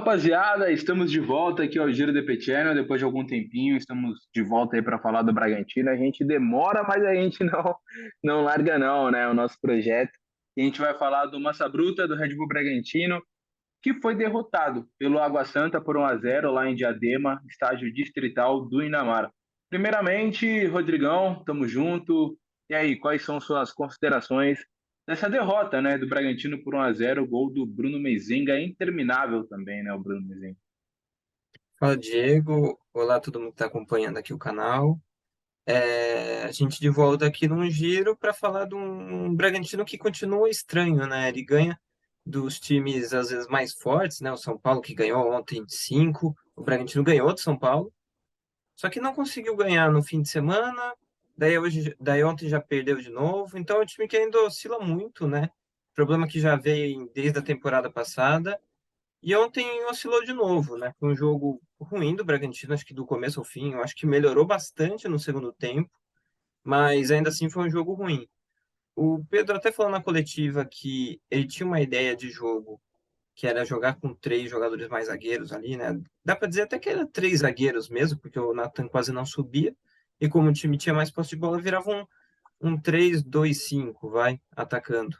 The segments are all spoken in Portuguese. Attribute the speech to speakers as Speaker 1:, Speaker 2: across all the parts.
Speaker 1: Rapaziada, estamos de volta aqui ao Giro de Pequeno, depois de algum tempinho, estamos de volta aí para falar do Bragantino. A gente demora, mas a gente não larga não, né, o nosso projeto. E a gente vai falar do Massa Bruta, do Red Bull Bragantino, que foi derrotado pelo Água Santa por 1-0 lá em Diadema, estádio distrital do Inamar. Primeiramente, Rodrigão, tamo junto. E aí, quais são suas considerações dessa derrota, né, do Bragantino por 1-0, gol do Bruno Mezenga, interminável também, né, o Bruno Mezenga.
Speaker 2: Fala, Diego. Olá, todo mundo que está acompanhando aqui o canal. A gente de volta aqui num giro para falar de um Bragantino que continua estranho, né? Ele ganha dos times às vezes mais fortes, né? O São Paulo que ganhou ontem de 5, o Bragantino ganhou do São Paulo, só que não conseguiu ganhar no fim de semana. Daí ontem já perdeu de novo. Então é um time que ainda oscila muito, né? Problema que já veio desde a temporada passada. E ontem oscilou de novo, né? Foi um jogo ruim do Bragantino, acho que do começo ao fim. Eu acho que melhorou bastante no segundo tempo, mas ainda assim foi um jogo ruim. O Pedro até falou na coletiva que ele tinha uma ideia de jogo, que era jogar com três jogadores mais zagueiros ali, né? Dá para dizer até que era três zagueiros mesmo, porque o Nathan quase não subia. E como o time tinha mais posse de bola, virava um 3-2-5, vai, atacando.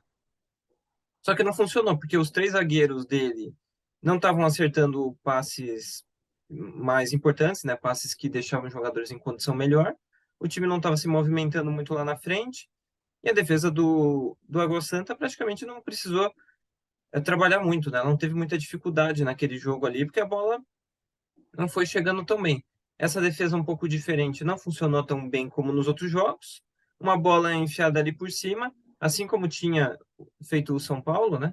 Speaker 2: Só que não funcionou, porque os três zagueiros dele não estavam acertando passes mais importantes, né? Passes que deixavam os jogadores em condição melhor. O time não estava se movimentando muito lá na frente. E a defesa do Água Santa praticamente não precisou trabalhar muito, né? Não teve muita dificuldade naquele jogo ali, porque a bola não foi chegando tão bem. Essa defesa um pouco diferente não funcionou tão bem como nos outros jogos. Uma bola enfiada ali por cima, assim como tinha feito o São Paulo, né?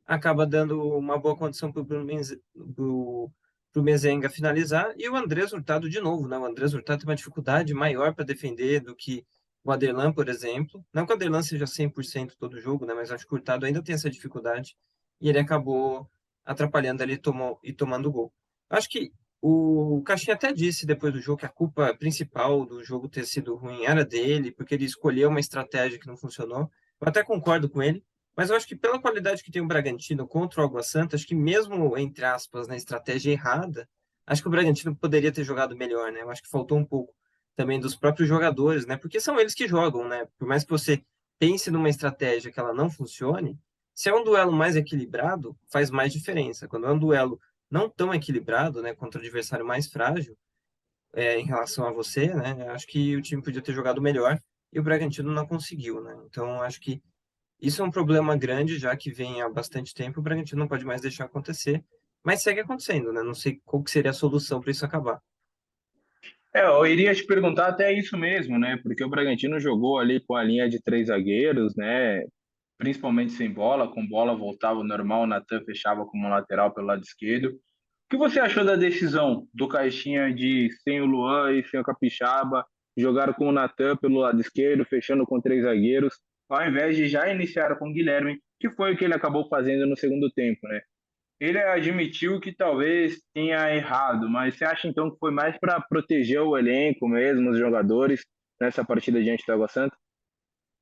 Speaker 2: Acaba dando uma boa condição para o Mezenga finalizar. E o Andrés Hurtado de novo, né? O Andrés Hurtado tem uma dificuldade maior para defender do que o Aderlan, por exemplo. Não que o Aderlan seja 100% todo jogo, né? Mas acho que o Hurtado ainda tem essa dificuldade. E ele acabou atrapalhando ali e tomando o gol. Acho que o Caixinha até disse depois do jogo que a culpa principal do jogo ter sido ruim era dele, porque ele escolheu uma estratégia que não funcionou. Eu até concordo com ele. Mas eu acho que pela qualidade que tem o Bragantino contra o Água Santa, acho que mesmo, entre aspas, na estratégia errada, acho que o Bragantino poderia ter jogado melhor, né? Eu acho que faltou um pouco também dos próprios jogadores, né? Porque são eles que jogam, né? Por mais que você pense numa estratégia que ela não funcione, se é um duelo mais equilibrado, faz mais diferença. Quando é um duelo não tão equilibrado, né, contra o adversário mais frágil, em relação a você, né? Acho que o time podia ter jogado melhor e o Bragantino não conseguiu, né? Então, acho que isso é um problema grande, já que vem há bastante tempo, o Bragantino não pode mais deixar acontecer, mas segue acontecendo, né? Não sei qual que seria a solução para isso acabar.
Speaker 1: Eu iria te perguntar até isso mesmo, né, porque o Bragantino jogou ali com a linha de três zagueiros, né, principalmente sem bola, com bola voltava ao normal, o Natan fechava como lateral pelo lado esquerdo. O que você achou da decisão do Caixinha de sem o Luan e sem o Capixaba, jogar com o Natan pelo lado esquerdo, fechando com três zagueiros, ao invés de já iniciar com o Guilherme, que foi o que ele acabou fazendo no segundo tempo, né? Ele admitiu que talvez tenha errado, mas você acha então que foi mais para proteger o elenco mesmo, os jogadores, nessa partida diante do Água Santa?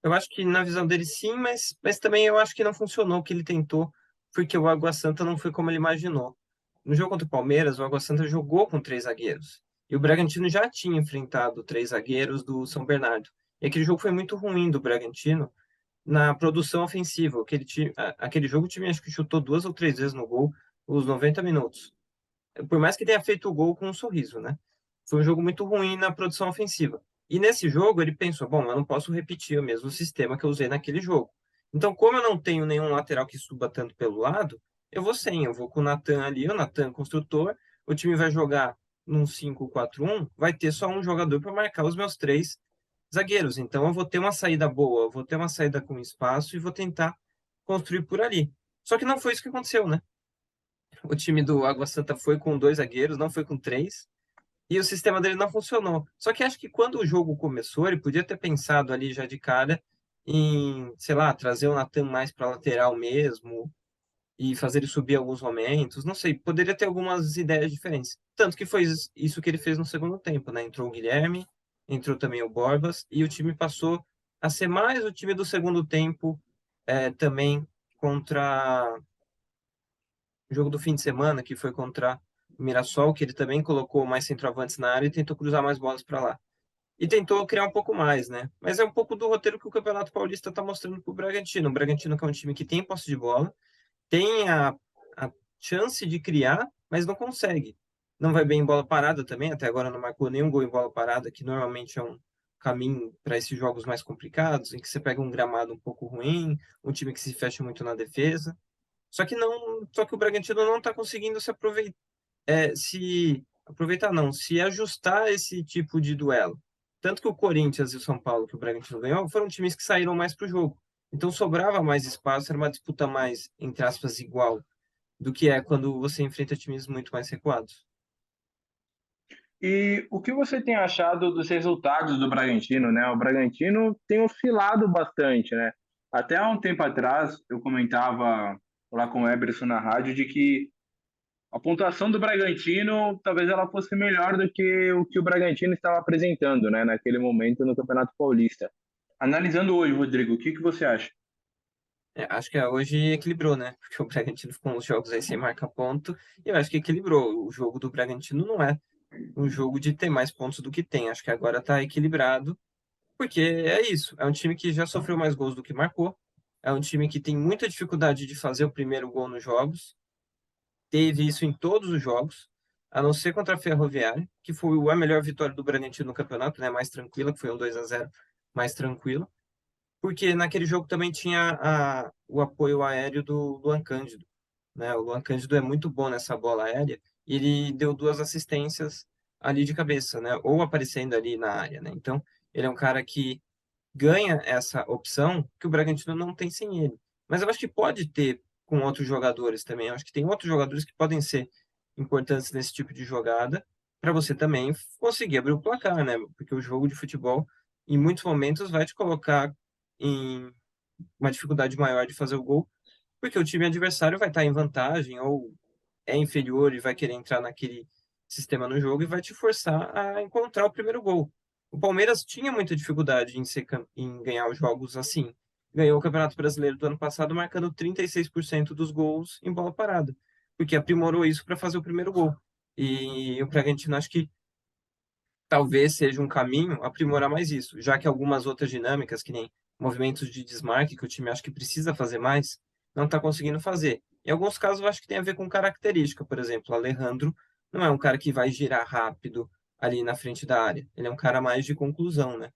Speaker 2: Eu acho que na visão dele sim, mas também eu acho que não funcionou o que ele tentou, porque o Água Santa não foi como ele imaginou. No jogo contra o Palmeiras, o Água Santa jogou com três zagueiros. E o Bragantino já tinha enfrentado três zagueiros do São Bernardo. E aquele jogo foi muito ruim do Bragantino na produção ofensiva. Aquele jogo o time acho que chutou duas ou três vezes no gol os 90 minutos. Por mais que tenha feito o gol com um sorriso, né? Foi um jogo muito ruim na produção ofensiva. E nesse jogo ele pensou, bom, eu não posso repetir o mesmo sistema que eu usei naquele jogo. Então, como eu não tenho nenhum lateral que suba tanto pelo lado, eu vou com o Natan ali, o Natan construtor, o time vai jogar num 5-4-1, vai ter só um jogador para marcar os meus três zagueiros. Então eu vou ter uma saída boa, eu vou ter uma saída com espaço e vou tentar construir por ali. Só que não foi isso que aconteceu, né? O time do Água Santa foi com dois zagueiros, não foi com três, e o sistema dele não funcionou. Só que acho que quando o jogo começou, ele podia ter pensado ali já de cara em, sei lá, trazer o Natan mais para lateral mesmo e fazer ele subir alguns momentos. Não sei, poderia ter algumas ideias diferentes. Tanto que foi isso que ele fez no segundo tempo, né? Entrou o Guilherme, entrou também o Borbas, e o time passou a ser mais o time do segundo tempo também contra O jogo do fim de semana, que foi contra o Mirassol, que ele também colocou mais centroavantes na área e tentou cruzar mais bolas para lá. E tentou criar um pouco mais, né? Mas é um pouco do roteiro que o Campeonato Paulista está mostrando para o Bragantino. O Bragantino que é um time que tem posse de bola, tem a chance de criar, mas não consegue. Não vai bem em bola parada também, até agora não marcou nenhum gol em bola parada, que normalmente é um caminho para esses jogos mais complicados, em que você pega um gramado um pouco ruim, um time que se fecha muito na defesa. Só que o Bragantino não está conseguindo se aproveitar não, se ajustar a esse tipo de duelo. Tanto que o Corinthians e o São Paulo, que o Bragantino ganhou, foram times que saíram mais para o jogo. Então sobrava mais espaço, era uma disputa mais, entre aspas, igual do que é quando você enfrenta times muito mais recuados.
Speaker 1: E o que você tem achado dos resultados do Bragantino, né? O Bragantino tem oscilado bastante, né? Até há um tempo atrás, eu comentava lá com o Eberson na rádio de que a pontuação do Bragantino talvez ela fosse melhor do que o Bragantino estava apresentando, né? Naquele momento no Campeonato Paulista. Analisando hoje, Rodrigo, o que que você acha?
Speaker 2: Acho que hoje equilibrou, né? Porque o Bragantino ficou uns jogos aí sem marcar ponto, e eu acho que equilibrou. O jogo do Bragantino não é um jogo de ter mais pontos do que tem. Acho que agora está equilibrado. Porque é isso, é um time que já sofreu mais gols do que marcou, é um time que tem muita dificuldade de fazer o primeiro gol nos jogos, teve isso em todos os jogos, a não ser contra a Ferroviária, que foi a melhor vitória do Bragantino no campeonato, né, mais tranquila, que foi um 2-0 mais tranquilo, porque naquele jogo também tinha o apoio aéreo do Luan Cândido, né, o Luan Cândido é muito bom nessa bola aérea, e ele deu duas assistências ali de cabeça, né, ou aparecendo ali na área, né, então ele é um cara que ganha essa opção que o Bragantino não tem sem ele. Mas eu acho que pode ter com outros jogadores também. Eu acho que tem outros jogadores que podem ser importantes nesse tipo de jogada para você também conseguir abrir o placar, né? Porque o jogo de futebol, em muitos momentos, vai te colocar em uma dificuldade maior de fazer o gol, porque o time adversário vai estar em vantagem ou é inferior e vai querer entrar naquele sistema no jogo e vai te forçar a encontrar o primeiro gol. O Palmeiras tinha muita dificuldade em ganhar os jogos assim. Ganhou o Campeonato Brasileiro do ano passado, marcando 36% dos gols em bola parada, porque aprimorou isso para fazer o primeiro gol. E o Bragantino acho que talvez seja um caminho aprimorar mais isso, já que algumas outras dinâmicas, que nem movimentos de desmarque, que o time acha que precisa fazer mais, não está conseguindo fazer. Em alguns casos, eu acho que tem a ver com característica. Por exemplo, o Alejandro não é um cara que vai girar rápido ali na frente da área. Ele é um cara mais de conclusão, né?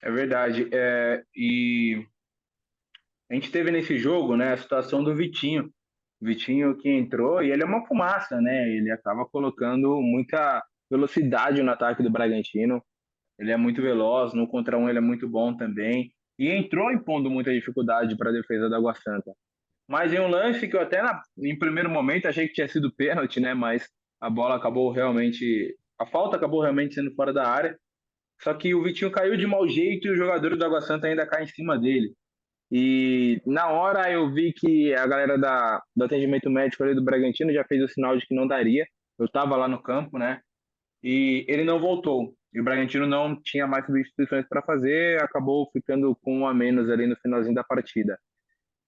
Speaker 1: É verdade. E a gente teve nesse jogo, né, a situação do Vitinho. O Vitinho que entrou e ele é uma fumaça, né? Ele acaba colocando muita velocidade no ataque do Bragantino. Ele é muito veloz, no contra um ele é muito bom também. E entrou impondo muita dificuldade para a defesa da Água Santa. Mas em um lance que eu até em primeiro momento achei que tinha sido pênalti, né? Mas a bola acabou realmente. A falta acabou realmente sendo fora da área. Só que o Vitinho caiu de mau jeito e o jogador do Água Santa ainda cai em cima dele. E na hora eu vi que a galera do atendimento médico ali do Bragantino já fez o sinal de que não daria. Eu estava lá no campo, né? E ele não voltou. E o Bragantino não tinha mais substituições para fazer, acabou ficando com um a menos ali no finalzinho da partida.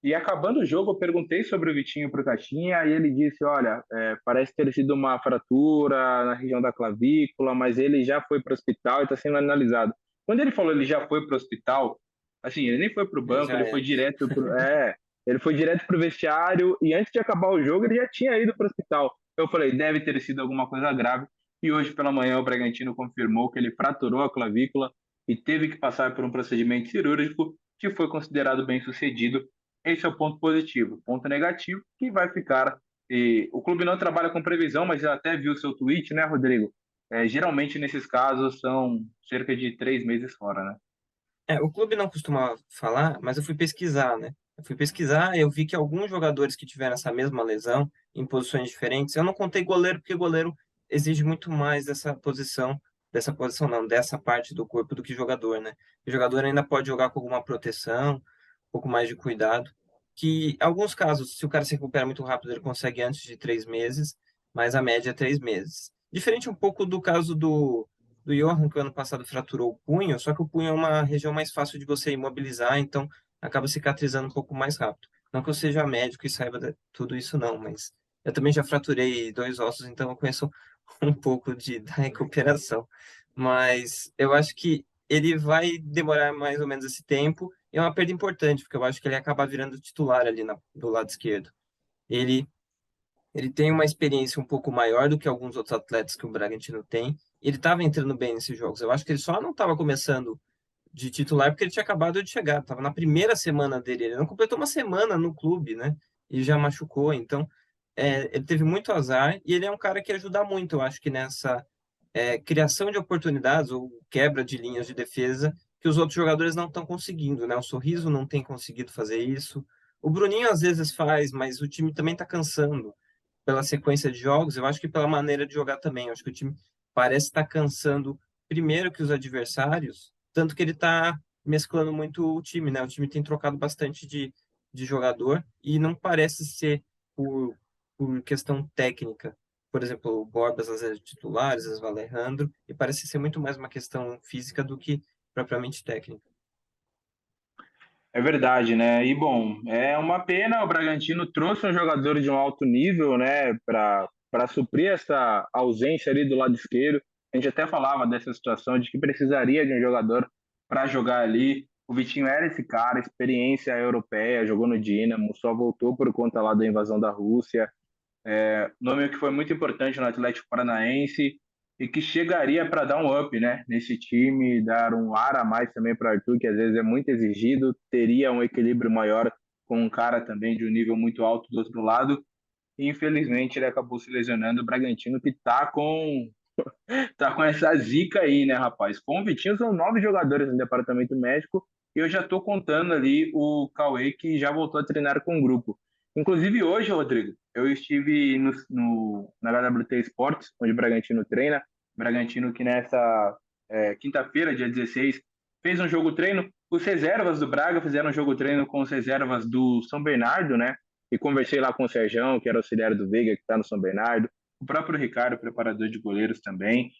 Speaker 1: E acabando o jogo, eu perguntei sobre o Vitinho para o Caixinha e ele disse: Olha, parece ter sido uma fratura na região da clavícula, mas ele já foi para o hospital e está sendo analisado. Quando ele falou ele já foi para o hospital, assim, ele nem foi para o
Speaker 2: Ele
Speaker 1: banco,
Speaker 2: já é.
Speaker 1: ele foi direto para o vestiário e antes de acabar o jogo ele já tinha ido para o hospital. Eu falei: deve ter sido alguma coisa grave. E hoje pela manhã o Bragantino confirmou que ele fraturou a clavícula e teve que passar por um procedimento cirúrgico que foi considerado bem sucedido. Esse é o ponto positivo. Ponto negativo, que vai ficar. E o clube não trabalha com previsão, mas eu até vi o seu tweet, né, Rodrigo? Geralmente, nesses casos, são cerca de 3 meses fora, né?
Speaker 2: O clube não costuma falar, mas eu fui pesquisar, né? Eu fui pesquisar e eu vi que alguns jogadores que tiveram essa mesma lesão em posições diferentes, eu não contei goleiro, porque goleiro exige muito mais dessa posição não, dessa parte do corpo do que jogador, né? O jogador ainda pode jogar com alguma proteção, um pouco mais de cuidado, que em alguns casos, se o cara se recupera muito rápido, ele consegue antes de 3 meses, mas a média é 3 meses. Diferente um pouco do caso do Johan, que o ano passado fraturou o punho, só que o punho é uma região mais fácil de você imobilizar, então acaba cicatrizando um pouco mais rápido. Não que eu seja médico e saiba tudo isso, não, mas eu também já fraturei 2 ossos, então eu conheço um pouco da recuperação. Mas eu acho que ele vai demorar mais ou menos esse tempo, e é uma perda importante, porque eu acho que ele ia acabar virando titular ali do lado esquerdo. Ele, ele tem uma experiência um pouco maior do que alguns outros atletas que o Bragantino tem. Ele estava entrando bem nesses jogos. Eu acho que ele só não estava começando de titular porque ele tinha acabado de chegar. Estava na primeira semana dele. Ele não completou uma semana no clube, né? E já machucou. Então, ele teve muito azar e ele é um cara que ajuda muito, eu acho que nessa criação de oportunidades ou quebra de linhas de defesa que os outros jogadores não estão conseguindo, né? O Sorriso não tem conseguido fazer isso. O Bruninho às vezes faz, mas o time também está cansando pela sequência de jogos. Eu acho que pela maneira de jogar também. Eu acho que o time parece estar cansando primeiro que os adversários, tanto que ele está mesclando muito o time, né? O time tem trocado bastante de jogador e não parece ser por, por questão técnica. Por exemplo, o Borbas às vezes é titular, às vezes o Alejandro, e parece ser muito mais uma questão física do que propriamente técnica.
Speaker 1: É verdade, né? E bom, é uma pena, o Bragantino trouxe um jogador de um alto nível, né, para suprir essa ausência ali do lado esquerdo. A gente até falava dessa situação de que precisaria de um jogador para jogar ali. O Vitinho era esse cara, experiência europeia, jogou no Dinamo, só voltou por conta lá da invasão da Rússia. Nome que foi muito importante no Atlético Paranaense e que chegaria para dar um up, né, nesse time, dar um ar a mais também para o Arthur, que às vezes é muito exigido, teria um equilíbrio maior com um cara também de um nível muito alto do outro lado. E infelizmente ele acabou se lesionando. O Bragantino que tá com essa zica aí, né, rapaz? Com o Vitinho são 9 jogadores no departamento médico e eu já tô contando ali o Cauê que já voltou a treinar com o grupo. Inclusive hoje, Rodrigo, eu estive na HWT Esportes, onde o Bragantino treina. Bragantino que nessa quinta-feira, dia 16, fez um jogo treino. Os reservas do Braga fizeram um jogo treino com os reservas do São Bernardo, né? E conversei lá com o Serjão, que era auxiliar do Veiga, que está no São Bernardo, o próprio Ricardo, preparador de goleiros também.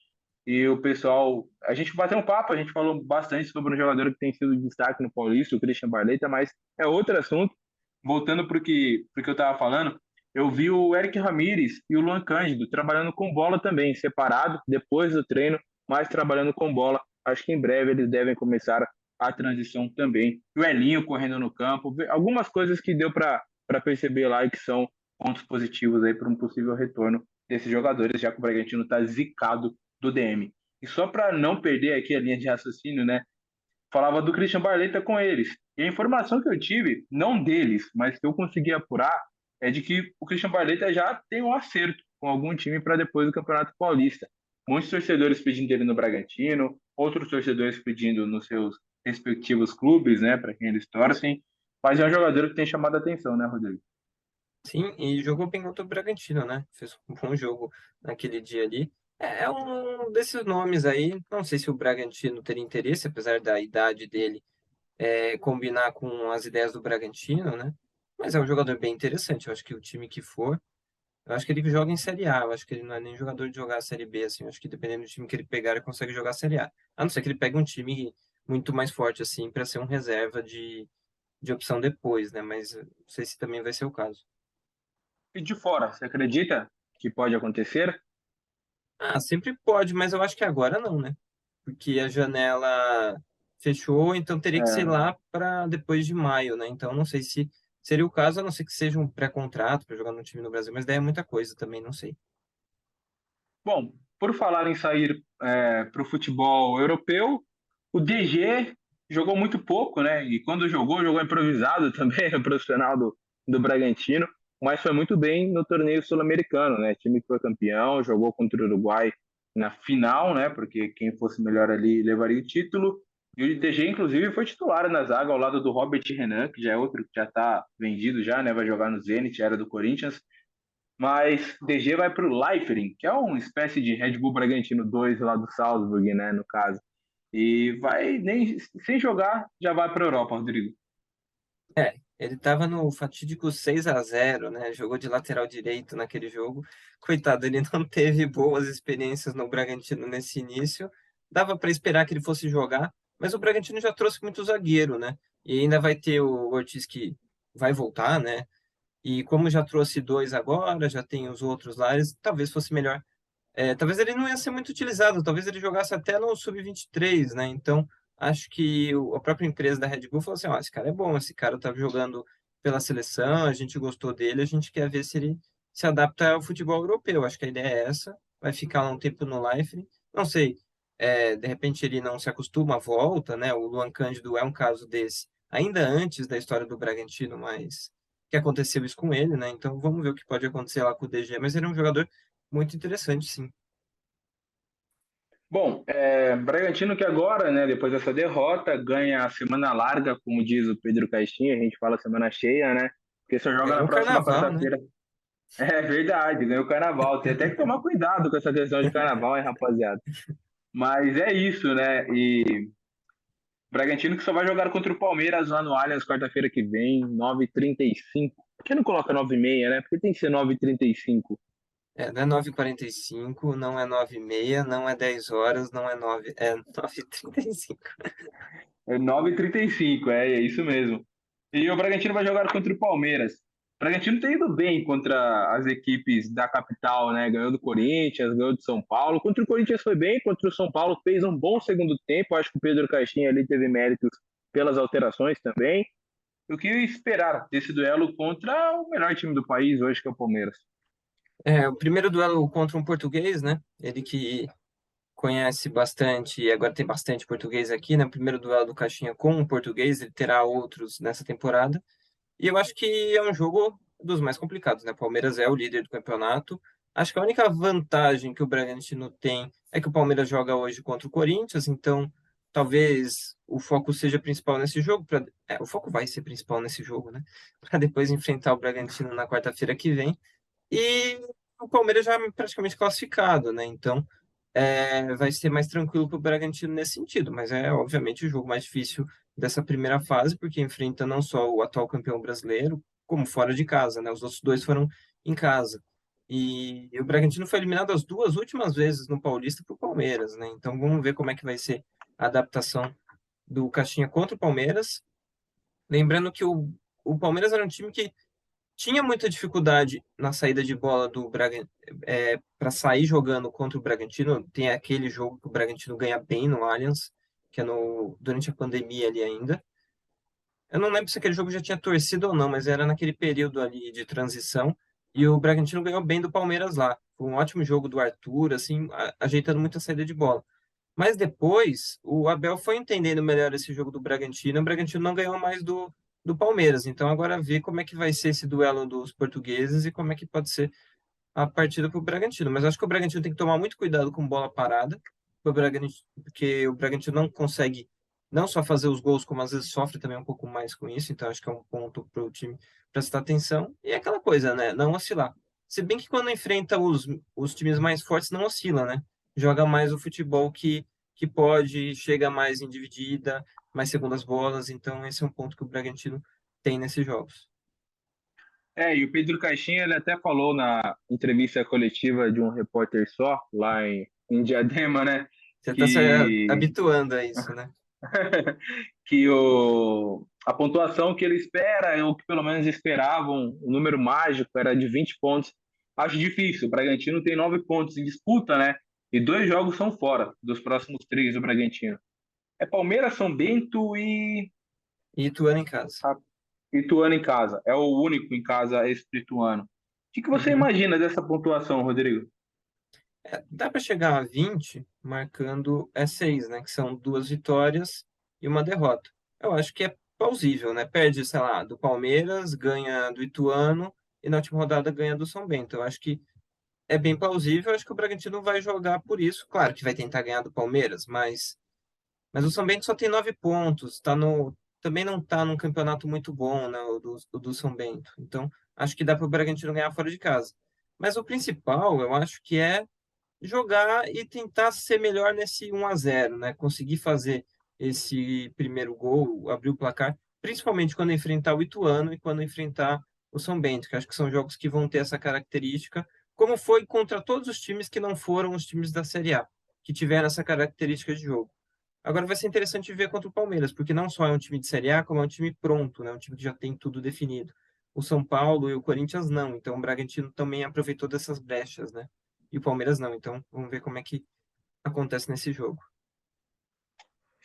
Speaker 1: E o pessoal, a gente bateu um papo, a gente falou bastante sobre um jogador que tem sido destaque no Paulista, o Christian Barleta, mas é outro assunto. Voltando para o que eu estava falando, eu vi o Eric Ramírez e o Luan Cândido trabalhando com bola também, separado, depois do treino, mas trabalhando com bola. Acho que em breve eles devem começar a transição também. O Elinho correndo no campo, algumas coisas que deu para perceber lá e que são pontos positivos aí para um possível retorno desses jogadores, já que o Bragantino está zicado do DM. E só para não perder aqui a linha de raciocínio, né? Falava do Christian Barleta com eles. E a informação que eu tive, não deles, mas que eu consegui apurar, é de que o Christian Barleta já tem um acerto com algum time para depois do Campeonato Paulista. Muitos torcedores pedindo ele no Bragantino, outros torcedores pedindo nos seus respectivos clubes, né, para quem eles torcem. Mas é um jogador que tem chamado a atenção, né, Rodrigo?
Speaker 2: Sim, e jogou bem contra o Bragantino, né? Fez um bom jogo naquele dia ali. É um desses nomes aí. Não sei se o Bragantino teria interesse, apesar da idade dele, combinar com as ideias do Bragantino, né? Mas é um jogador bem interessante. Eu acho que o time que for, eu acho que ele joga em Série A. Eu acho que ele não é nem jogador de jogar a Série B, assim. Eu acho que dependendo do time que ele pegar, ele consegue jogar a Série A. A não ser que ele pegue um time muito mais forte, assim, para ser um reserva de opção depois, né? Mas não sei se também vai ser o caso.
Speaker 1: E de fora, você acredita que pode acontecer?
Speaker 2: Ah, sempre pode, mas eu acho que agora não, né? Porque a janela fechou, então teria que ser
Speaker 1: É,
Speaker 2: lá para depois de maio, né? Então não sei se seria o caso, a não ser que seja um pré-contrato para jogar no time no Brasil, mas daí é muita coisa também, não sei.
Speaker 1: bom, por falar em sair para o futebol europeu, o DG jogou muito pouco, né? E quando jogou improvisado também, o profissional do Bragantino, mas foi muito bem no torneio sul-americano, né? Time que foi campeão, jogou contra o Uruguai na final, né? Porque quem fosse melhor ali levaria o título. E o DG, inclusive, foi titular na zaga ao lado do Robert Renan, que já é outro que já está vendido já, né? Vai jogar no Zenit, era do Corinthians. Mas DG vai para o Leifering, que é uma espécie de Red Bull Bragantino 2 lá do Salzburg, né, no caso. E vai, nem sem jogar, já vai para a Europa, Rodrigo.
Speaker 2: Ele estava no fatídico 6-0, né? Jogou de lateral direito naquele jogo. Coitado, ele não teve boas experiências no Bragantino nesse início. Dava para esperar que ele fosse jogar, mas o Bragantino já trouxe muito zagueiro, né? E ainda vai ter o Ortiz que vai voltar, né? E como já trouxe dois agora, já tem os outros lá, talvez fosse melhor. Talvez ele não ia ser muito utilizado, talvez ele jogasse até no sub-23, né? Então, acho que a própria empresa da Red Bull falou assim: ó, esse cara é bom, esse cara tá jogando pela seleção, a gente gostou dele, a gente quer ver se ele se adapta ao futebol europeu. Acho que a ideia é essa, vai ficar lá um tempo no Life. Não sei, de repente ele não se acostuma à volta, né? O Luan Cândido é um caso desse, ainda antes da história do Bragantino, mas que aconteceu isso com ele, né? Então vamos ver o que pode acontecer lá com o DG, mas ele é um jogador muito interessante, sim.
Speaker 1: Bom, Bragantino que agora, né, depois dessa derrota, ganha a semana larga, como diz o Pedro Caixinha, a gente fala semana cheia, né? Porque só joga na
Speaker 2: Ganhou o
Speaker 1: próxima
Speaker 2: carnaval, né?
Speaker 1: quarta-feira. É verdade, ganhou o carnaval. Tem até que tomar cuidado com essa questão de carnaval, hein, rapaziada? Mas é isso, né? E Bragantino que só vai jogar contra o Palmeiras lá no Allianz quarta-feira que vem, 9h35. Por que não coloca 9h30, né? Porque tem que ser 9h35.
Speaker 2: Não é 9h45, não é 9h30, não é 10 horas, não é 9, é 9h35.
Speaker 1: É 9h35, é isso mesmo. E o Bragantino vai jogar contra o Palmeiras. O Bragantino tem ido bem contra as equipes da capital, né? Ganhou do Corinthians, ganhou do São Paulo. Contra o Corinthians foi bem, contra o São Paulo fez um bom segundo tempo. Acho que o Pedro Caixinha ali teve méritos pelas alterações também. O que esperar desse duelo contra o melhor time do país hoje, que é o Palmeiras?
Speaker 2: O primeiro duelo contra um português, né? Ele que conhece bastante, e agora tem bastante português aqui, né? Primeiro duelo do Caixinha com um português, ele terá outros nessa temporada. E eu acho que é um jogo dos mais complicados, né? O Palmeiras é o líder do campeonato. Acho que a única vantagem que o Bragantino tem é que o Palmeiras joga hoje contra o Corinthians, então talvez o foco seja principal nesse jogo. O foco vai ser principal nesse jogo, né? Para depois enfrentar o Bragantino na quarta-feira que vem. E o Palmeiras já é praticamente classificado, né? Então vai ser mais tranquilo para o Bragantino nesse sentido, mas é obviamente o jogo mais difícil dessa primeira fase, porque enfrenta não só o atual campeão brasileiro, como fora de casa, né? Os outros dois foram em casa. E o Bragantino foi eliminado as duas últimas vezes no Paulista para o Palmeiras, né? Então vamos ver como é que vai ser a adaptação do Caixinha contra o Palmeiras. Lembrando que o Palmeiras era um time que tinha muita dificuldade na saída de bola do Bragantino, para sair jogando contra o Bragantino. Tem aquele jogo que o Bragantino ganha bem no Allianz, que é durante a pandemia ali ainda. Eu não lembro se aquele jogo já tinha torcido ou não, mas era naquele período ali de transição. E o Bragantino ganhou bem do Palmeiras lá. Foi um ótimo jogo do Arthur, assim, ajeitando muito a saída de bola. Mas depois, o Abel foi entendendo melhor esse jogo do Bragantino. O Bragantino não ganhou mais do Palmeiras. Então, agora ver como é que vai ser esse duelo dos portugueses e como é que pode ser a partida para o Bragantino. Mas acho que o Bragantino tem que tomar muito cuidado com bola parada, porque o Bragantino não consegue não só fazer os gols, como às vezes sofre também um pouco mais com isso. Então, acho que é um ponto para o time prestar atenção. E é aquela coisa, né? Não oscilar. Se bem que quando enfrenta os times mais fortes, não oscila, né? Joga mais o futebol que pode, chega mais em dividida, mais segundas bolas. Então, esse é um ponto que o Bragantino tem nesses jogos.
Speaker 1: E o Pedro Caixinha, ele até falou na entrevista coletiva de um repórter só, lá em Diadema, né?
Speaker 2: Você está se
Speaker 1: Que
Speaker 2: habituando a isso, né?
Speaker 1: que a pontuação que ele espera, ou que pelo menos esperavam, o número mágico era de 20 pontos. Acho difícil. O Bragantino tem 9 pontos em disputa, né? E dois jogos são fora dos próximos três do Bragantino. É Palmeiras, São Bento e
Speaker 2: E Ituano em casa.
Speaker 1: Ituano em casa. É o único em casa esse-Ituano. O que você
Speaker 2: Uhum.
Speaker 1: imagina dessa pontuação, Rodrigo?
Speaker 2: Dá para chegar a 20 marcando seis, né? Que são duas vitórias e uma derrota. Eu acho que é plausível, né? Perde, sei lá, do Palmeiras, ganha do Ituano e na última rodada ganha do São Bento. Eu acho que é bem plausível. Eu acho que o Bragantino vai jogar por isso. Claro que vai tentar ganhar do Palmeiras, mas o São Bento só tem 9 pontos. Também não está num campeonato muito bom, né? O do São Bento. Então, acho que dá para o Bragantino ganhar fora de casa. Mas o principal, eu acho que é jogar e tentar ser melhor nesse 1-0, né? Conseguir fazer esse primeiro gol, abrir o placar, principalmente quando enfrentar o Ituano e quando enfrentar o São Bento, que acho que são jogos que vão ter essa característica, como foi contra todos os times que não foram os times da Série A, que tiveram essa característica de jogo. Agora vai ser interessante ver contra o Palmeiras, porque não só é um time de Série A, como é um time pronto, né? Um time que já tem tudo definido. O São Paulo e o Corinthians não, então o Bragantino também aproveitou dessas brechas, né? E o Palmeiras não, então vamos ver como é que acontece nesse jogo.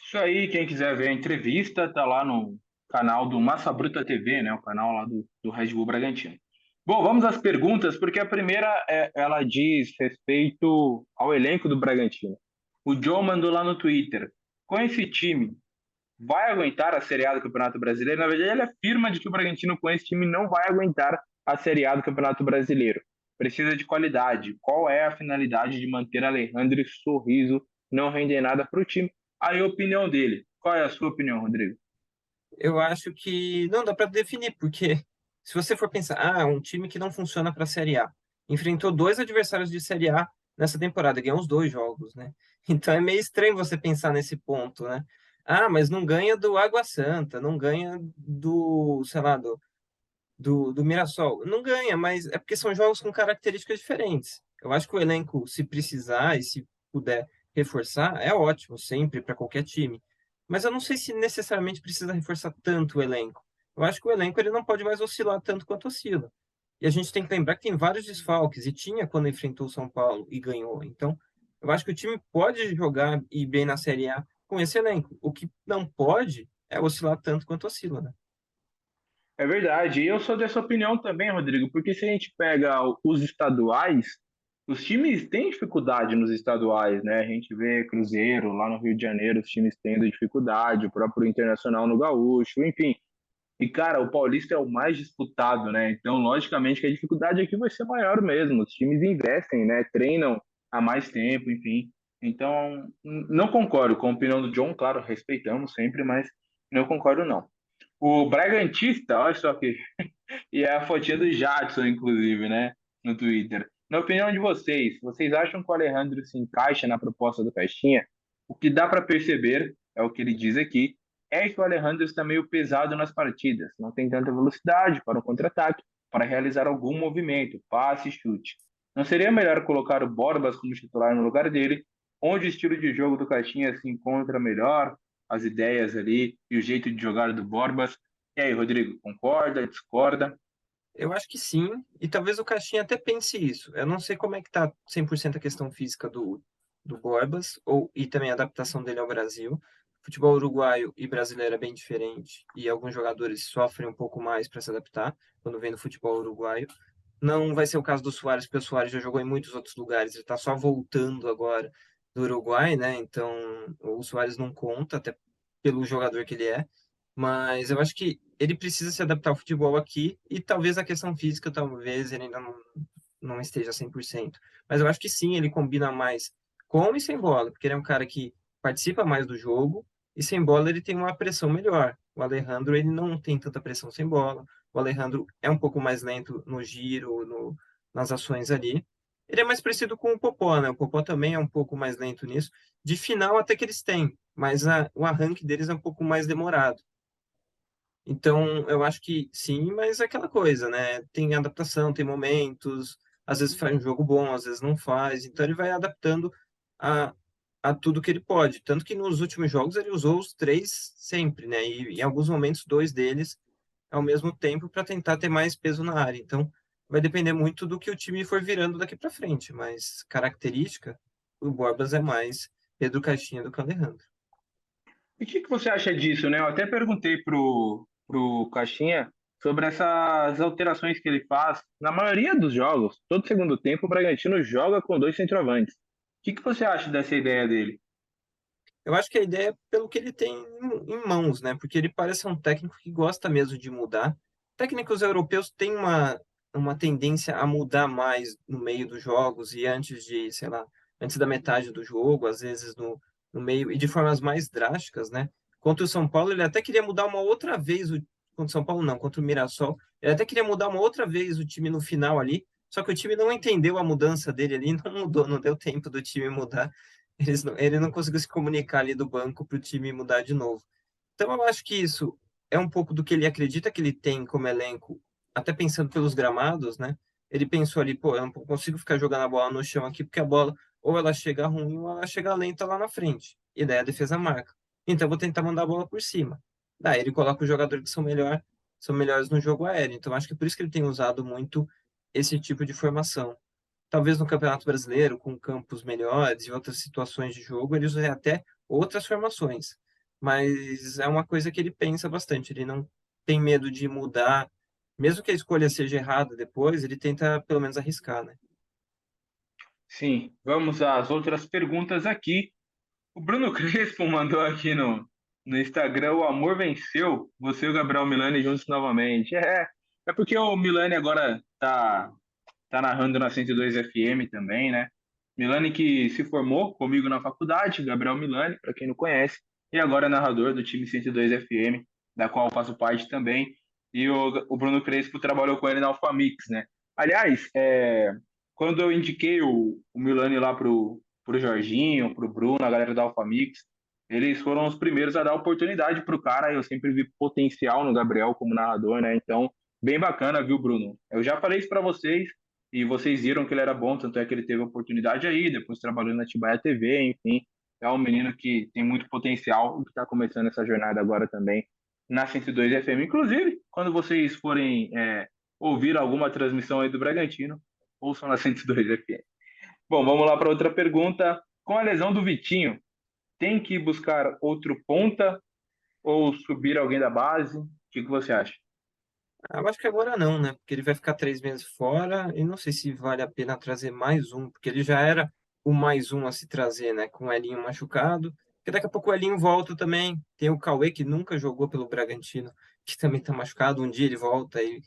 Speaker 1: Isso aí, quem quiser ver a entrevista, tá lá no canal do Massa Bruta TV, né? O canal lá do Red Bull Bragantino. Bom, vamos às perguntas, porque a primeira ela diz respeito ao elenco do Bragantino. O Joe mandou lá no Twitter: com esse time, vai aguentar a Série A do Campeonato Brasileiro? Na verdade, ele afirma de que o Bragantino com esse time não vai aguentar a Série A do Campeonato Brasileiro. Precisa de qualidade. Qual é a finalidade de manter Alejandro e Sorriso? Não render nada para o time. Aí a opinião dele. Qual é a sua opinião, Rodrigo?
Speaker 2: Eu acho que não dá para definir, porque se você for pensar, um time que não funciona para a Série A, enfrentou dois adversários de Série A nessa temporada, ganhou os dois jogos, né? Então é meio estranho você pensar nesse ponto, né? Ah, mas não ganha do Água Santa, não ganha do, sei lá, do Mirassol. Não ganha, mas é porque são jogos com características diferentes. Eu acho que o elenco, se precisar e se puder reforçar, é ótimo, sempre, para qualquer time. Mas eu não sei se necessariamente precisa reforçar tanto o elenco. Eu acho que o elenco ele não pode mais oscilar tanto quanto oscila. E a gente tem que lembrar que tem vários desfalques, e tinha quando enfrentou o São Paulo e ganhou. Então, eu acho que o time pode jogar e ir bem na Série A com esse elenco. O que não pode é oscilar tanto quanto oscila, né?
Speaker 1: É verdade. E eu sou dessa opinião também, Rodrigo, porque se a gente pega os estaduais, os times têm dificuldade nos estaduais, né? A gente vê Cruzeiro lá no Rio de Janeiro, os times tendo dificuldade, o próprio Internacional no Gaúcho, enfim. E, cara, o Paulista é o mais disputado, né? Então, logicamente, que a dificuldade aqui vai ser maior mesmo. Os times investem, né? Treinam há mais tempo, enfim. Então, não concordo com a opinião do John, claro, respeitamos sempre, mas não concordo, não. O Bragantista, olha só aqui, e é a fotinha do Jadson, inclusive, né? No Twitter. Na opinião de vocês, vocês acham que o Alejandro se encaixa na proposta do Caixinha? O que dá para perceber, é o que ele diz aqui, é que o Alejandro está meio pesado nas partidas, não tem tanta velocidade para o contra-ataque, para realizar algum movimento, passe, chute. Não seria melhor colocar o Borbas como titular no lugar dele, onde o estilo de jogo do Caixinha se encontra melhor, as ideias ali e o jeito de jogar do Borbas? E aí, Rodrigo, concorda, discorda?
Speaker 2: Eu acho que sim, e talvez o Caixinha até pense isso. Eu não sei como é que tá 100% a questão física do Borbas, e também a adaptação dele ao Brasil. Futebol uruguaio e brasileiro é bem diferente, e alguns jogadores sofrem um pouco mais para se adaptar quando vem do futebol uruguaio. Não vai ser o caso do Suárez, porque o Suárez já jogou em muitos outros lugares, ele está só voltando agora do Uruguai, né? Então o Suárez não conta, até pelo jogador que ele é. Mas eu acho que ele precisa se adaptar ao futebol aqui e talvez a questão física, talvez ele ainda não esteja 100%. Mas eu acho que sim, ele combina mais com e sem bola, porque ele é um cara que participa mais do jogo e sem bola ele tem uma pressão melhor. O Alejandro, ele não tem tanta pressão sem bola. O Alejandro é um pouco mais lento no giro, nas ações ali. Ele é mais parecido com o Popó, né? O Popó também é um pouco mais lento nisso. De final até que eles têm, mas o arranque deles é um pouco mais demorado. Então, eu acho que sim, mas é aquela coisa, né? Tem adaptação, tem momentos, às vezes faz um jogo bom, às vezes não faz. Então, ele vai adaptando a, a tudo que ele pode. Tanto que nos últimos jogos ele usou os três sempre, né? E em alguns momentos, dois deles ao mesmo tempo para tentar ter mais peso na área. Então, vai depender muito do que o time for virando daqui para frente. Mas, característica, o Borbas é mais Pedro Caixinha do que o Alejandro.
Speaker 1: E o que você acha disso, né? Eu até perguntei pro Caixinha sobre essas alterações que ele faz. Na maioria dos jogos, todo segundo tempo, o Bragantino joga com dois centroavantes. O que você acha dessa ideia dele?
Speaker 2: Eu acho que a ideia é pelo que ele tem em mãos, né? Porque ele parece um técnico que gosta mesmo de mudar. Técnicos europeus têm uma tendência a mudar mais no meio dos jogos e antes de, sei lá, antes da metade do jogo, às vezes no meio, e de formas mais drásticas, né? Contra o São Paulo, ele até queria mudar uma outra vez contra o São Paulo, não, contra o Mirassol. Ele até queria mudar uma outra vez o time no final ali, só que o time não entendeu a mudança dele ali, não mudou, não deu tempo do time mudar. Ele não conseguiu se comunicar ali do banco para o time mudar de novo. Então, eu acho que isso é um pouco do que ele acredita que ele tem como elenco, até pensando pelos gramados, né? Ele pensou ali, pô, eu não consigo ficar jogando a bola no chão aqui, porque a bola, ou ela chega ruim ou ela chega lenta lá na frente. E daí a defesa marca. Então eu vou tentar mandar a bola por cima. Daí ele coloca os jogadores que são melhores no jogo aéreo. Então acho que é por isso que ele tem usado muito esse tipo de formação. Talvez no Campeonato Brasileiro, com campos melhores e outras situações de jogo, ele use até outras formações. Mas é uma coisa que ele pensa bastante. Ele não tem medo de mudar. Mesmo que a escolha seja errada depois, ele tenta pelo menos arriscar, né?
Speaker 1: Sim, vamos às outras perguntas aqui. O Bruno Crespo mandou aqui no Instagram: o amor venceu, você e o Gabriel Milani juntos novamente. É porque o Milani agora tá narrando na 102 FM também, né? Milani que se formou comigo na faculdade, Gabriel Milani, para quem não conhece, e agora é narrador do time 102 FM, da qual eu faço parte também. E o Bruno Crespo trabalhou com ele na Alphamix, né? Aliás, quando eu indiquei o Milani lá pro Jorginho, pro Bruno, a galera da Alphamix, eles foram os primeiros a dar oportunidade pro cara. Eu sempre vi potencial no Gabriel como narrador, né? Então, bem bacana, viu, Bruno? Eu já falei isso para vocês e vocês viram que ele era bom, tanto é que ele teve oportunidade aí, depois trabalhou na Atibaia TV, enfim. É um menino que tem muito potencial e que está começando essa jornada agora também na 102 FM. Inclusive, quando vocês forem ouvir alguma transmissão aí do Bragantino, ouçam na 102 FM. Bom, vamos lá para outra pergunta. Com a lesão do Vitinho, tem que buscar outro ponta ou subir alguém da base? O que você acha?
Speaker 2: Eu acho que agora não, né? Porque ele vai ficar 3 meses fora e não sei se vale a pena trazer mais um, porque ele já era o mais um a se trazer, né? Com o Elinho machucado. Porque daqui a pouco o Elinho volta também. Tem o Cauê, que nunca jogou pelo Bragantino, que também tá machucado. Um dia ele volta e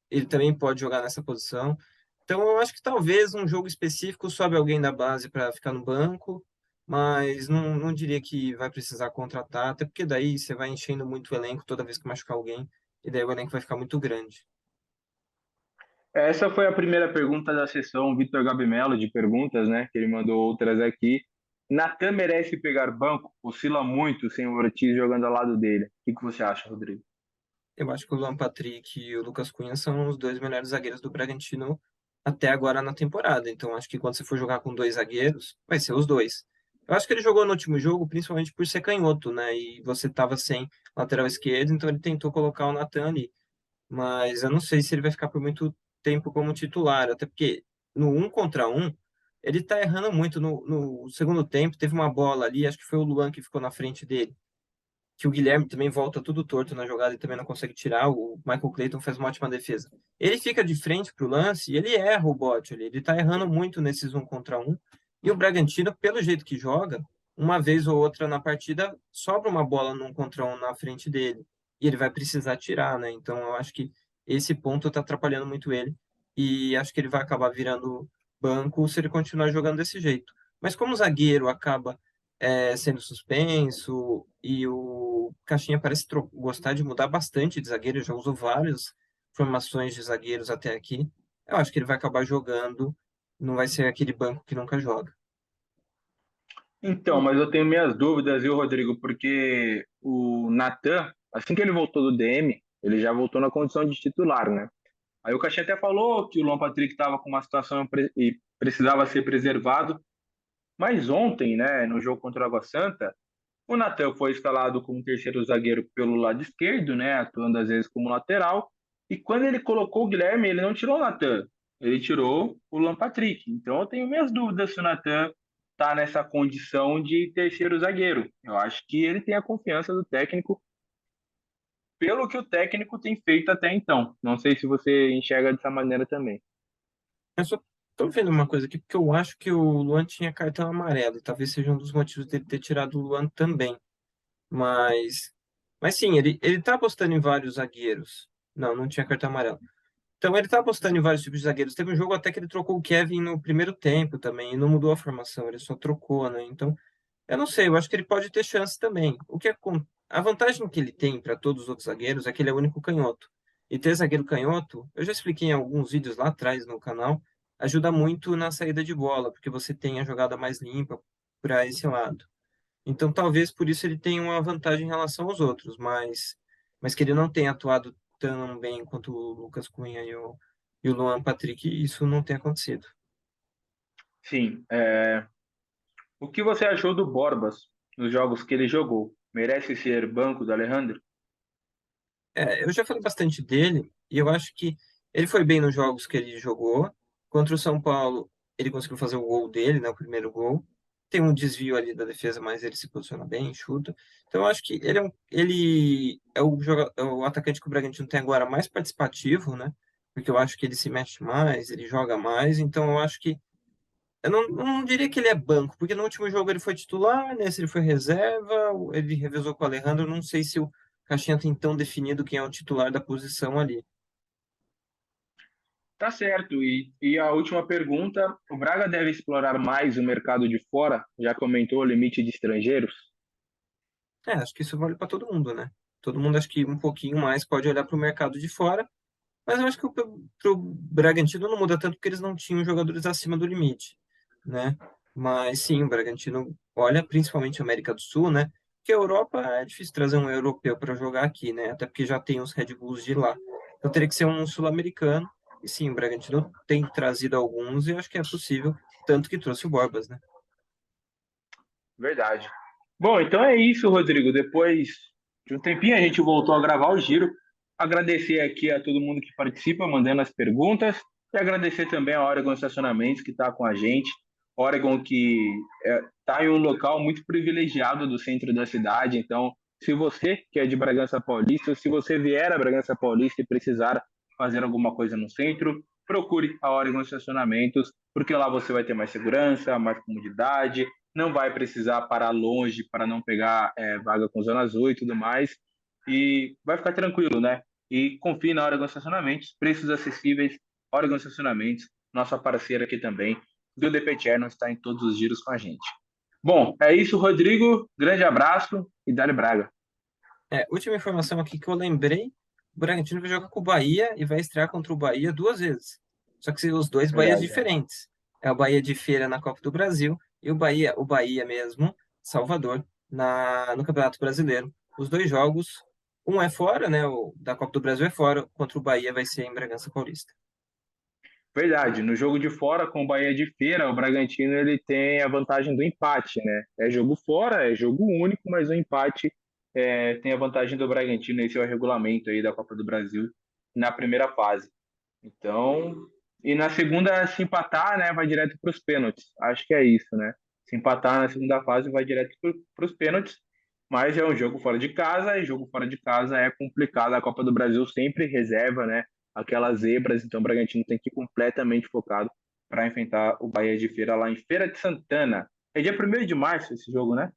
Speaker 2: ele também pode jogar nessa posição. Então eu acho que talvez um jogo específico sobe alguém da base para ficar no banco, mas não diria que vai precisar contratar, até porque daí você vai enchendo muito o elenco toda vez que machucar alguém. E daí o elenco vai ficar muito grande.
Speaker 1: Essa foi a primeira pergunta da sessão Vitor Gabimelo de perguntas, né? Que ele mandou outras aqui. Natan merece pegar banco? Oscila muito sem o Ortiz jogando ao lado dele. O que você acha, Rodrigo?
Speaker 2: Eu acho que o Luan Patrick e o Lucas Cunha são os dois melhores zagueiros do Bragantino até agora na temporada. Então acho que quando você for jogar com dois zagueiros, vai ser os dois. Eu acho que ele jogou no último jogo, principalmente por ser canhoto, né? E você tava sem lateral esquerdo, então ele tentou colocar o Natan ali. Mas eu não sei se ele vai ficar por muito tempo como titular, até porque no um contra um, ele tá errando muito. No segundo tempo, teve uma bola ali, acho que foi o Luan que ficou na frente dele, que o Guilherme também volta tudo torto na jogada e também não consegue tirar. O Michael Clayton faz uma ótima defesa. Ele fica de frente pro lance e ele erra o bote ali. Ele tá errando muito nesses um contra um. E o Bragantino, pelo jeito que joga, uma vez ou outra na partida, sobra uma bola num contra um na frente dele. E ele vai precisar tirar, né? Então eu acho que esse ponto tá atrapalhando muito ele. E acho que ele vai acabar virando banco se ele continuar jogando desse jeito. Mas como o zagueiro acaba sendo suspenso, e o Caixinha parece gostar de mudar bastante de zagueiro, já usou várias formações de zagueiros até aqui. Eu acho que ele vai acabar jogando, não vai ser aquele banco que nunca joga.
Speaker 1: Então, mas eu tenho minhas dúvidas, viu, Rodrigo? Porque o Natan, assim que ele voltou do DM, ele já voltou na condição de titular, né? Aí o Caixinha até falou que o Luan Patrick estava com uma situação e precisava ser preservado. Mas ontem, né, no jogo contra o Água Santa, o Natan foi escalado como terceiro zagueiro pelo lado esquerdo, né, atuando às vezes como lateral. E quando ele colocou o Guilherme, ele não tirou o Natan, ele tirou o Luan Patrick. Então eu tenho minhas dúvidas se o Natan está nessa condição de terceiro zagueiro. Eu acho que ele tem a confiança do técnico pelo que o técnico tem feito até então. Não sei se você enxerga dessa maneira também.
Speaker 2: Eu só tô vendo uma coisa aqui, porque eu acho que o Luan tinha cartão amarelo, e talvez seja um dos motivos dele ter tirado o Luan também. Mas, mas sim, ele tá apostando em vários zagueiros. Não tinha cartão amarelo. Então ele tá apostando em vários tipos de zagueiros. Teve um jogo até que ele trocou o Kevin no primeiro tempo também, e não mudou a formação, ele só trocou, né? Então, eu não sei, eu acho que ele pode ter chance também. A vantagem que ele tem para todos os outros zagueiros é que ele é o único canhoto. E ter zagueiro canhoto, eu já expliquei em alguns vídeos lá atrás no canal, ajuda muito na saída de bola, porque você tem a jogada mais limpa para esse lado. Então, talvez por isso ele tenha uma vantagem em relação aos outros, mas que ele não tenha atuado tão bem quanto o Lucas Cunha e o Luan Patrick, isso não tem acontecido.
Speaker 1: Sim, O que você achou do Borbas nos jogos que ele jogou? Merece ser banco do Alejandro?
Speaker 2: Eu já falei bastante dele e eu acho que ele foi bem nos jogos que ele jogou. Contra o São Paulo, ele conseguiu fazer o gol dele, né, o primeiro gol. Tem um desvio ali da defesa, mas ele se posiciona bem, chuta. Então eu acho que ele é é o atacante que o Bragantino tem agora mais participativo, né? Porque eu acho que ele se mexe mais, ele joga mais. Então eu acho que eu não diria que ele é banco, porque no último jogo ele foi titular, nesse ele foi reserva, ele revezou com o Alejandro. Não sei se o Caixinha tem tão definido quem é o titular da posição ali.
Speaker 1: Tá certo. E a última pergunta: o Braga deve explorar mais o mercado de fora? Já comentou o limite de estrangeiros?
Speaker 2: Acho que isso vale para todo mundo, né? Todo mundo acho que um pouquinho mais pode olhar para o mercado de fora, mas eu acho que pro Bragantino não muda tanto porque eles não tinham jogadores acima do limite, né? Mas sim, o Bragantino olha principalmente a América do Sul, né? Porque a Europa é difícil trazer um europeu para jogar aqui, né? Até porque já tem os Red Bulls de lá. Então teria que ser um sul-americano. E sim, o Bragantino tem trazido alguns e eu acho que é possível, tanto que trouxe o Borbas, né?
Speaker 1: Verdade. Bom, então é isso, Rodrigo. Depois de um tempinho, a gente voltou a gravar o giro. Agradecer aqui a todo mundo que participa, mandando as perguntas. E agradecer também a Oregon Estacionamentos, que está com a gente. Oregon, que está em um local muito privilegiado do centro da cidade. Então, se você que é de Bragança Paulista, se você vier a Bragança Paulista e precisar fazer alguma coisa no centro, procure a Oregon Estacionamentos, porque lá você vai ter mais segurança, mais comodidade, não vai precisar parar longe para não pegar vaga com Zona Azul e tudo mais. E vai ficar tranquilo, né? E confie na Oregon Estacionamentos, preços acessíveis, Oregon Estacionamentos, nossa parceira aqui também, do DP Channel, está em todos os giros com a gente. Bom, é isso, Rodrigo. Grande abraço e Dale Braga.
Speaker 2: Última informação aqui que eu lembrei: o Bragantino vai jogar com o Bahia e vai estrear contra o Bahia duas vezes. Só que os dois Bahias
Speaker 1: Verdade.
Speaker 2: diferentes. É o Bahia de Feira na Copa do Brasil e o Bahia mesmo, Salvador, no Campeonato Brasileiro. Os dois jogos, um é fora, né? O da Copa do Brasil é fora, contra o Bahia vai ser em Bragança Paulista.
Speaker 1: Verdade, no jogo de fora com o Bahia de Feira, o Bragantino ele tem a vantagem do empate, né? É jogo fora, é jogo único, mas o empate tem a vantagem do Bragantino, esse é o regulamento aí da Copa do Brasil na primeira fase. Então, e na segunda, se empatar, né, vai direto para os pênaltis. Acho que é isso, né? Se empatar na segunda fase, vai direto para os pênaltis. Mas é um jogo fora de casa, e jogo fora de casa é complicado. A Copa do Brasil sempre reserva, né? Aquelas zebras, então o Bragantino tem que ir completamente focado para enfrentar o Bahia de Feira lá em Feira de Santana. É dia 1º de março esse jogo, né?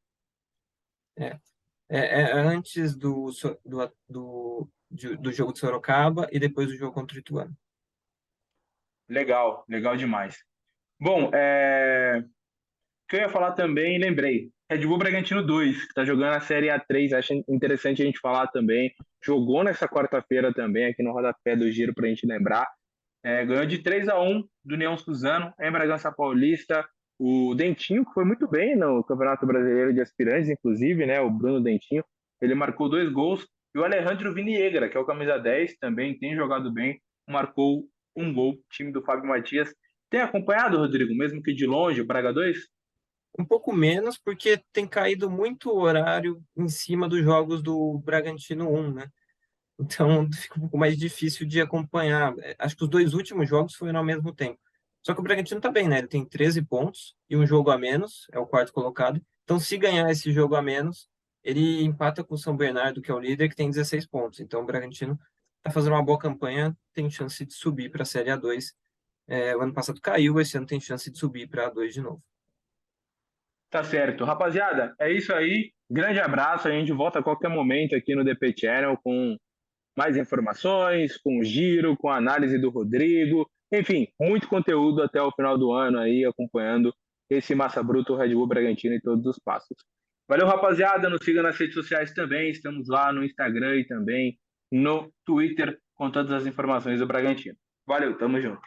Speaker 2: É, é antes do jogo de Sorocaba e depois do jogo contra o Ituano.
Speaker 1: Legal, legal demais. Bom, o que eu ia falar também, lembrei. Red Bull Bragantino 2, que está jogando a Série A3, acho interessante a gente falar também. Jogou nessa quarta-feira também, aqui no rodapé do Giro, para a gente lembrar. Ganhou de 3-1 do União Suzano, em Bragança Paulista. O Dentinho, que foi muito bem no Campeonato Brasileiro de Aspirantes, inclusive, né? O Bruno Dentinho, ele marcou 2 gols. E o Alejandro Viniegra, que é o camisa 10, também tem jogado bem, marcou um gol, time do Fábio Matias. Tem acompanhado, Rodrigo, mesmo que de longe, o Braga 2?
Speaker 2: Um pouco menos, porque tem caído muito o horário em cima dos jogos do Bragantino 1, né? Então fica um pouco mais difícil de acompanhar. Acho que os dois últimos jogos foram ao mesmo tempo. Só que o Bragantino tá bem, né? Ele tem 13 pontos e um jogo a menos, é o quarto colocado. Então, se ganhar esse jogo a menos, ele empata com o São Bernardo, que é o líder, que tem 16 pontos. Então, o Bragantino tá fazendo uma boa campanha, tem chance de subir para a Série A2. O ano passado caiu, esse ano tem chance de subir para A2 de novo.
Speaker 1: Tá certo. Rapaziada, é isso aí. Grande abraço. A gente volta a qualquer momento aqui no DP Channel com mais informações, com o giro, com a análise do Rodrigo. Enfim, muito conteúdo até o final do ano aí, acompanhando esse Massa Bruto Red Bull Bragantino em todos os passos. Valeu, rapaziada. Nos siga nas redes sociais também. Estamos lá no Instagram e também no Twitter com todas as informações do Bragantino. Valeu, tamo junto.